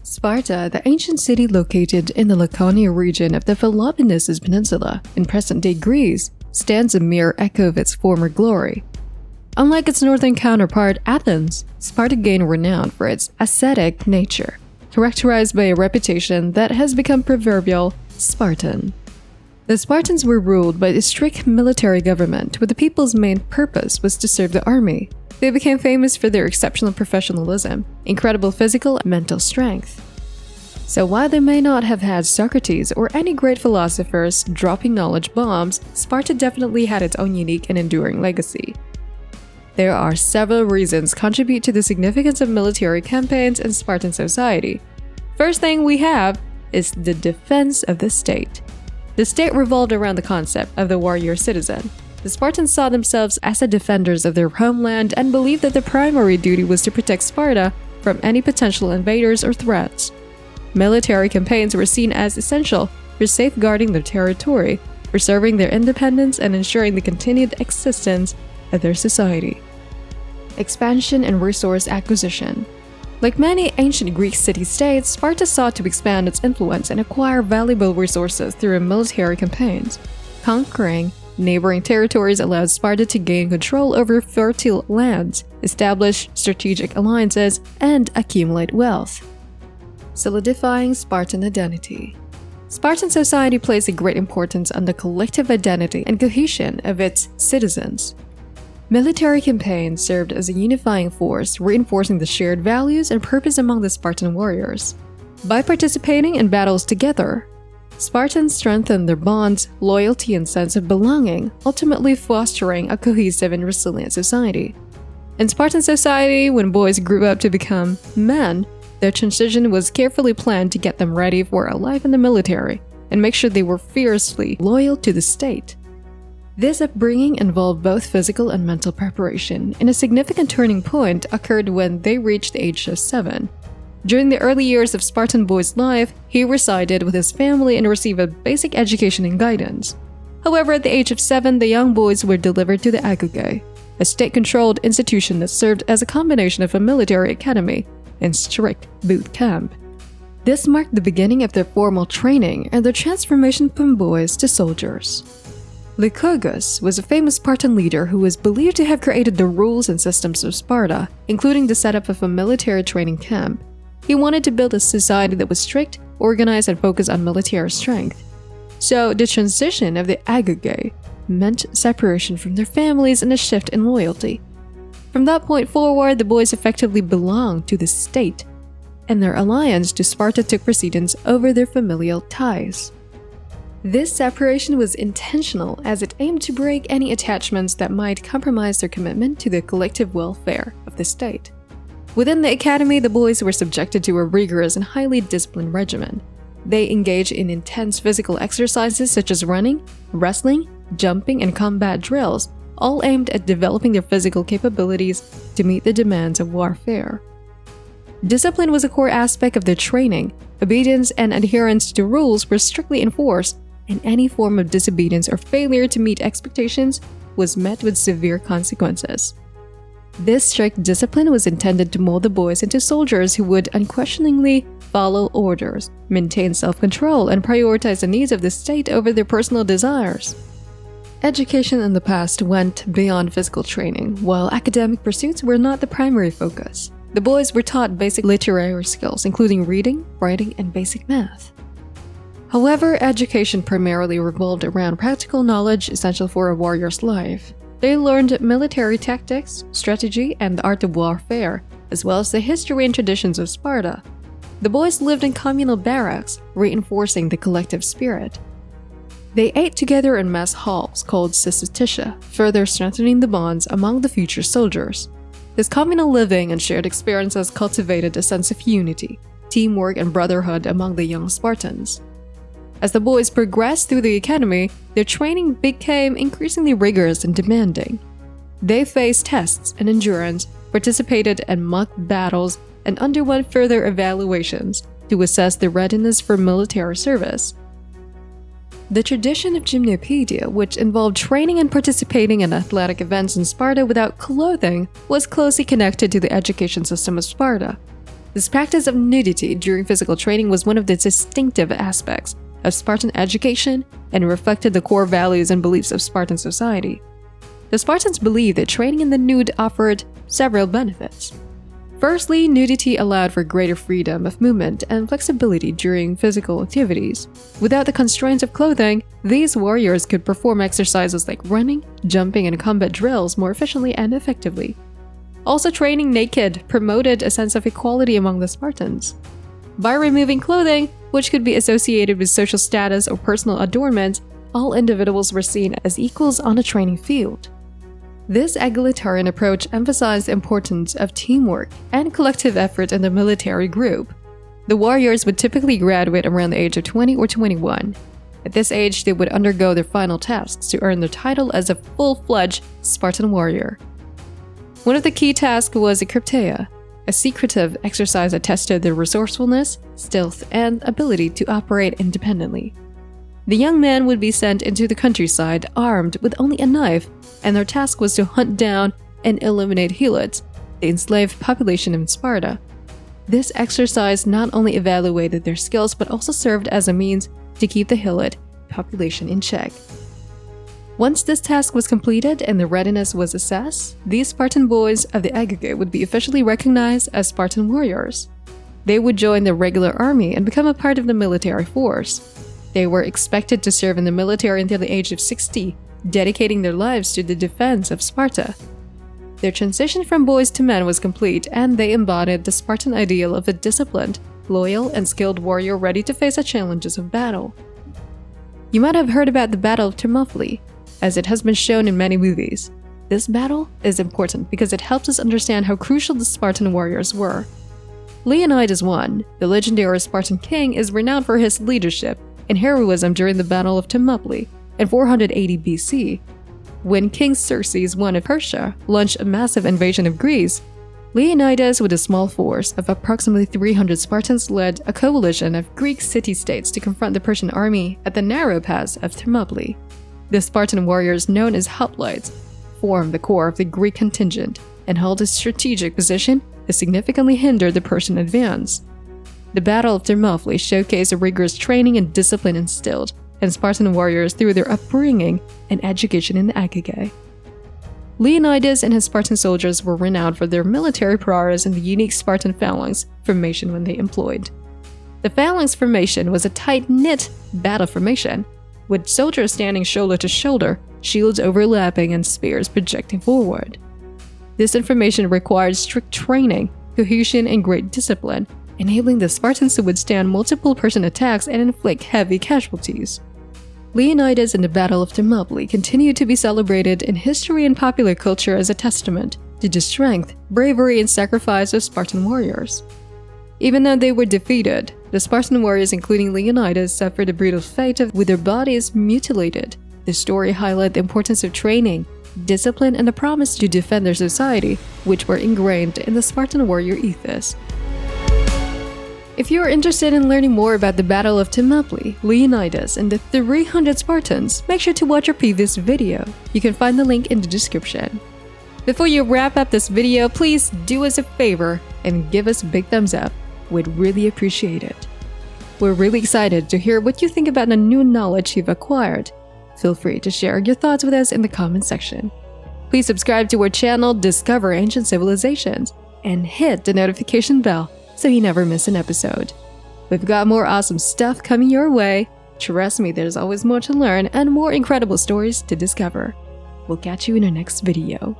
Sparta, the ancient city located in the Laconia region of the Peloponnesus Peninsula in present-day Greece, stands a mere echo of its former glory. Unlike its northern counterpart, Athens, Sparta gained renown for its ascetic nature, characterized by a reputation that has become proverbial Spartan. The Spartans were ruled by a strict military government, where the people's main purpose was to serve the army. They became famous for their exceptional professionalism, incredible physical and mental strength. So while they may not have had Socrates or any great philosophers dropping knowledge bombs, Sparta definitely had its own unique and enduring legacy. There are several reasons contribute to the significance of military campaigns in Spartan society. First thing we have is the defense of the state. The state revolved around the concept of the warrior citizen. The Spartans saw themselves as the defenders of their homeland and believed that their primary duty was to protect Sparta from any potential invaders or threats. Military campaigns were seen as essential for safeguarding their territory, preserving their independence, and ensuring the continued existence of their society. Expansion and resource acquisition. Like many ancient Greek city-states, Sparta sought to expand its influence and acquire valuable resources through military campaigns. Conquering neighboring territories allowed Sparta to gain control over fertile lands, establish strategic alliances, and accumulate wealth. Solidifying Spartan identity. Spartan society placed a great importance on the collective identity and cohesion of its citizens. Military campaigns served as a unifying force, reinforcing the shared values and purpose among the Spartan warriors. By participating in battles together, Spartans strengthened their bonds, loyalty, and sense of belonging, ultimately fostering a cohesive and resilient society. In Spartan society, when boys grew up to become men, their transition was carefully planned to get them ready for a life in the military and make sure they were fiercely loyal to the state. This upbringing involved both physical and mental preparation, and a significant turning point occurred when they reached the age of 7. During the early years of Spartan boy's life, he resided with his family and received a basic education and guidance. However, at the age of 7, the young boys were delivered to the Agoge, a state-controlled institution that served as a combination of a military academy and strict boot camp. This marked the beginning of their formal training and their transformation from boys to soldiers. Lycurgus was a famous Spartan leader who was believed to have created the rules and systems of Sparta, including the setup of a military training camp. He wanted to build a society that was strict, organized, and focused on military strength. So, the transition of the Agoge meant separation from their families and a shift in loyalty. From that point forward, the boys effectively belonged to the state, and their alliance to Sparta took precedence over their familial ties. This separation was intentional as it aimed to break any attachments that might compromise their commitment to the collective welfare of the state. Within the academy, the boys were subjected to a rigorous and highly disciplined regimen. They engaged in intense physical exercises such as running, wrestling, jumping, and combat drills, all aimed at developing their physical capabilities to meet the demands of warfare. Discipline was a core aspect of their training. Obedience and adherence to rules were strictly enforced, and any form of disobedience or failure to meet expectations was met with severe consequences. This strict discipline was intended to mold the boys into soldiers who would unquestioningly follow orders, maintain self-control, and prioritize the needs of the state over their personal desires. Education in the past went beyond physical training, while academic pursuits were not the primary focus. The boys were taught basic literary skills, including reading, writing, and basic math. However, education primarily revolved around practical knowledge essential for a warrior's life. They learned military tactics, strategy, and the art of warfare, as well as the history and traditions of Sparta. The boys lived in communal barracks, reinforcing the collective spirit. They ate together in mess halls called syssitia, further strengthening the bonds among the future soldiers. This communal living and shared experiences cultivated a sense of unity, teamwork, and brotherhood among the young Spartans. As the boys progressed through the academy, their training became increasingly rigorous and demanding. They faced tests and endurance, participated in mock battles, and underwent further evaluations to assess their readiness for military service. The tradition of gymnopedia, which involved training and participating in athletic events in Sparta without clothing, was closely connected to the education system of Sparta. This practice of nudity during physical training was one of the distinctive aspects of Spartan education and reflected the core values and beliefs of Spartan society. The Spartans believed that training in the nude offered several benefits. Firstly, nudity allowed for greater freedom of movement and flexibility during physical activities. Without the constraints of clothing, these warriors could perform exercises like running, jumping, and combat drills more efficiently and effectively. Also, training naked promoted a sense of equality among the Spartans. By removing clothing, which could be associated with social status or personal adornment, all individuals were seen as equals on a training field. This egalitarian approach emphasized the importance of teamwork and collective effort in the military group. The warriors would typically graduate around the age of 20 or 21. At this age, they would undergo their final tasks to earn their title as a full-fledged Spartan warrior. One of the key tasks was a krypteia, a secretive exercise that tested their resourcefulness, stealth, and ability to operate independently. The young men would be sent into the countryside armed with only a knife, and their task was to hunt down and eliminate helots, the enslaved population in Sparta. This exercise not only evaluated their skills but also served as a means to keep the helot population in check. Once this task was completed and the readiness was assessed, these Spartan boys of the Agoge would be officially recognized as Spartan warriors. They would join the regular army and become a part of the military force. They were expected to serve in the military until the age of 60, dedicating their lives to the defense of Sparta. Their transition from boys to men was complete, and they embodied the Spartan ideal of a disciplined, loyal, and skilled warrior ready to face the challenges of battle. You might have heard about the Battle of Thermopylae, as it has been shown in many movies. This battle is important because it helps us understand how crucial the Spartan warriors were. Leonidas I, the legendary Spartan king, is renowned for his leadership and heroism during the Battle of Thermopylae in 480 BC. When King Xerxes I of Persia launched a massive invasion of Greece, Leonidas, with a small force of approximately 300 Spartans, led a coalition of Greek city-states to confront the Persian army at the narrow pass of Thermopylae. The Spartan warriors, known as hoplites, formed the core of the Greek contingent and held a strategic position that significantly hindered the Persian advance. The Battle of Thermopylae showcased the rigorous training and discipline instilled in Spartan warriors through their upbringing and education in the Agoge. Leonidas and his Spartan soldiers were renowned for their military prowess and the unique Spartan phalanx formation when they employed. The phalanx formation was a tight-knit battle formation, with soldiers standing shoulder to shoulder, shields overlapping, and spears projecting forward. This information required strict training, cohesion, and great discipline, enabling the Spartans to withstand multiple Persian attacks and inflict heavy casualties. Leonidas and the Battle of Thermopylae continue to be celebrated in history and popular culture as a testament to the strength, bravery, and sacrifice of Spartan warriors. Even though they were defeated, the Spartan warriors, including Leonidas, suffered a brutal fate with their bodies mutilated. The story highlights the importance of training, discipline, and the promise to defend their society, which were ingrained in the Spartan warrior ethos. If you are interested in learning more about the Battle of Thermopylae, Leonidas, and the 300 Spartans, make sure to watch our previous video. You can find the link in the description. Before you wrap up this video, please do us a favor and give us a big thumbs up. We'd really appreciate it. We're really excited to hear what you think about the new knowledge you've acquired. Feel free to share your thoughts with us in the comment section. Please subscribe to our channel, Discover Ancient Civilizations, and hit the notification bell so you never miss an episode. We've got more awesome stuff coming your way. Trust me, there's always more to learn and more incredible stories to discover. We'll catch you in our next video.